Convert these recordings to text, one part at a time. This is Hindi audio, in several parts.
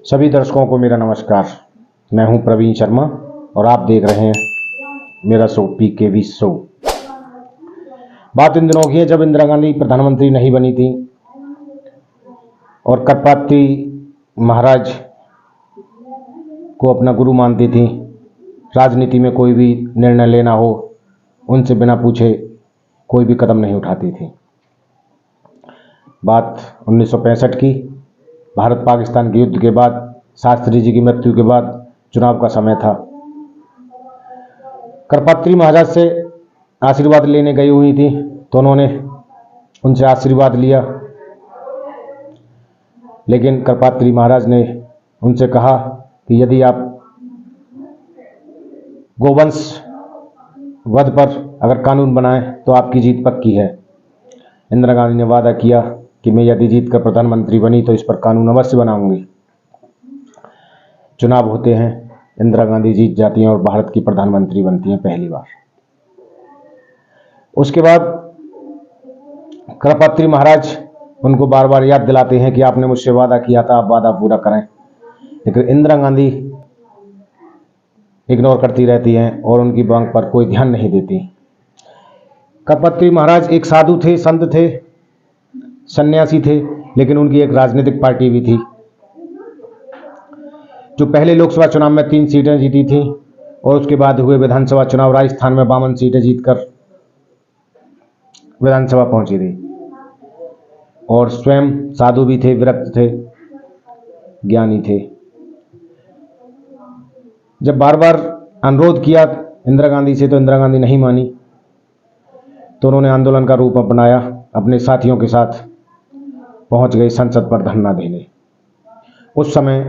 सभी दर्शकों को मेरा नमस्कार। मैं हूं प्रवीण शर्मा और आप देख रहे हैं मेरा शो PKV शो। बात इन दिनों की है जब इंदिरा गांधी प्रधानमंत्री नहीं बनी थी और करपात्री महाराज को अपना गुरु मानती थी। राजनीति में कोई भी निर्णय लेना हो उनसे बिना पूछे कोई भी कदम नहीं उठाती थी। बात 1965 की, भारत पाकिस्तान के युद्ध के बाद, शास्त्री जी की मृत्यु के बाद चुनाव का समय था। करपात्री महाराज से आशीर्वाद लेने गई हुई थी तो उन्होंने उनसे आशीर्वाद लिया, लेकिन करपात्री महाराज ने उनसे कहा कि यदि आप गोवंश वध पर अगर कानून बनाएं तो आपकी जीत पक्की है। इंदिरा गांधी ने वादा किया कि मैं यदि जीत कर प्रधानमंत्री बनी तो इस पर कानून अवश्य बनाऊंगी। चुनाव होते हैं, इंदिरा गांधी जीत जाती हैं और भारत की प्रधानमंत्री बनती हैं पहली बार। उसके बाद करपात्री महाराज उनको बार बार याद दिलाते हैं कि आपने मुझसे वादा किया था, आप वादा पूरा करें, लेकिन इंदिरा गांधी इग्नोर करती रहती हैं और उनकी मांग पर कोई ध्यान नहीं देती। करपात्री महाराज एक साधु थे, संत थे, सन्यासी थे, लेकिन उनकी एक राजनीतिक पार्टी भी थी जो पहले लोकसभा चुनाव में 3 सीटें जीती थी और उसके बाद हुए विधानसभा चुनाव राजस्थान में 52 सीटें जीतकर विधानसभा पहुंची थी। और स्वयं साधु भी थे, विरक्त थे, ज्ञानी थे। जब बार बार अनुरोध किया इंदिरा गांधी से तो इंदिरा गांधी नहीं मानी, तो उन्होंने आंदोलन का रूप अपनाया। अपने साथियों के साथ पहुंच गए संसद पर धरना देने। उस समय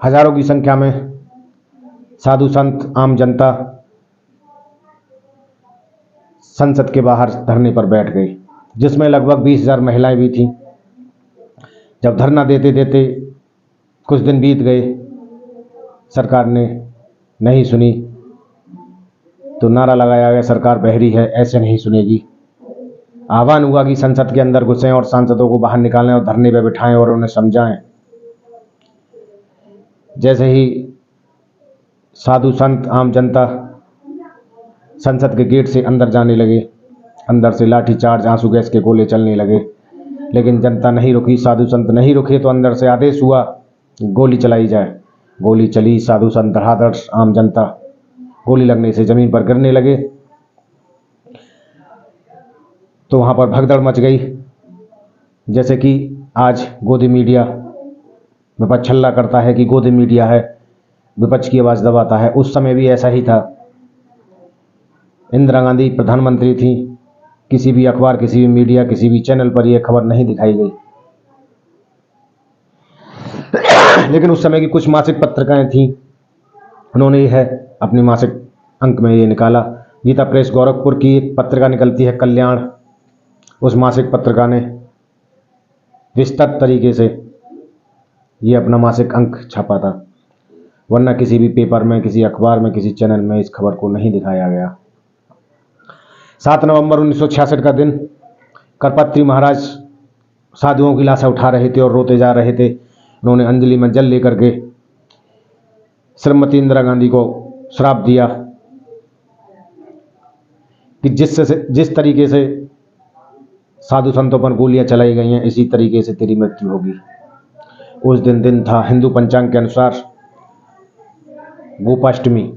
हजारों की संख्या में साधु संत, आम जनता संसद के बाहर धरने पर बैठ गई, जिसमें लगभग 20,000 महिलाएं भी थीं। जब धरना देते देते कुछ दिन बीत गए, सरकार ने नहीं सुनी तो नारा लगाया गया, सरकार बहरी है, ऐसे नहीं सुनेगी। आह्वान हुआ कि संसद के अंदर घुसें और सांसदों को बाहर निकालें और धरने पर बिठाएं और उन्हें समझाएं। जैसे ही साधु संत, आम जनता संसद के गेट से अंदर जाने लगे, अंदर से लाठीचार्ज, आंसू गैस के गोले चलने लगे, लेकिन जनता नहीं रुकी, साधु संत नहीं रुके, तो अंदर से आदेश हुआ गोली चलाई जाए। गोली चली, साधु संत धड़ाधड़, आम जनता गोली लगने से जमीन पर गिरने लगे। तो वहां पर भगदड़ मच गई। जैसे कि आज गोदी मीडिया विपक्ष हल्ला करता है कि गोदी मीडिया है, विपक्ष की आवाज दबाता है, उस समय भी ऐसा ही था। इंदिरा गांधी प्रधानमंत्री थी, किसी भी अखबार, किसी भी मीडिया, किसी भी चैनल पर यह खबर नहीं दिखाई गई। लेकिन उस समय की कुछ मासिक पत्रिकाएं थीं, उन्होंने यह अपने मासिक अंक में ये निकाला। गीता प्रेस गोरखपुर की एक पत्रिका निकलती है कल्याण, उस मासिक पत्रिका ने विस्तृत तरीके से ये अपना मासिक अंक छापा था, वरना किसी भी पेपर में, किसी अखबार में, किसी चैनल में इस खबर को नहीं दिखाया गया। 7 नवंबर 1966 का दिन, करपात्री महाराज साधुओं की लाशें उठा रहे थे और रोते जा रहे थे। उन्होंने अंजलि में जल लेकर के श्रीमती इंदिरा गांधी को श्राप दिया कि जिस तरीके से साधु संतों पर गोलियां चलाई गई हैं, इसी तरीके से तेरी मृत्यु होगी। उस दिन था हिंदू पंचांग के अनुसार गोपाष्टमी,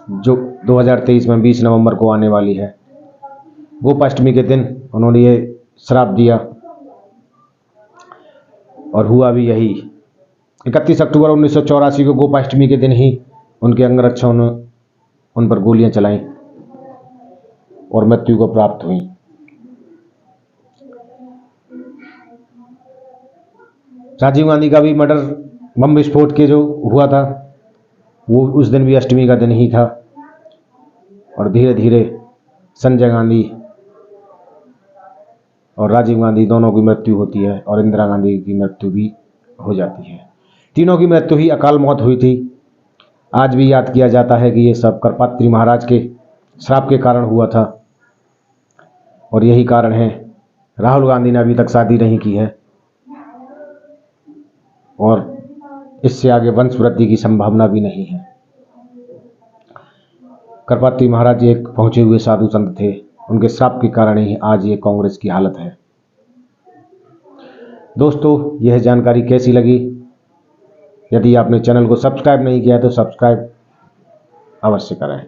जो 2023 में 20 नवंबर को आने वाली है। गोपाष्टमी के दिन उन्होंने ये श्राप दिया और हुआ भी यही। 31 अक्टूबर 1984 को गोपाष्टमी के दिन ही उनके अंगरक्षकों ने उन पर गोलियां चलाई और मृत्यु को प्राप्त हुई। राजीव गांधी का भी मर्डर बम विस्फोट के जो हुआ था, वो उस दिन भी अष्टमी का दिन ही था। और धीरे धीरे संजय गांधी और राजीव गांधी दोनों की मृत्यु होती है और इंदिरा गांधी की मृत्यु भी हो जाती है। तीनों की मृत्यु ही अकाल मौत हुई थी। आज भी याद किया जाता है कि ये सब करपात्री महाराज के श्राप के कारण हुआ था और यही कारण है। राहुल गांधी ने अभी तक शादी नहीं की है। और इससे आगे वंश वृद्धि की संभावना भी नहीं है। करपात्री महाराज एक पहुंचे हुए साधु संत थे, उनके श्राप के कारण ही आज ये कांग्रेस की हालत है। दोस्तों, यह जानकारी कैसी लगी? यदि आपने चैनल को सब्सक्राइब नहीं किया तो सब्सक्राइब अवश्य करें।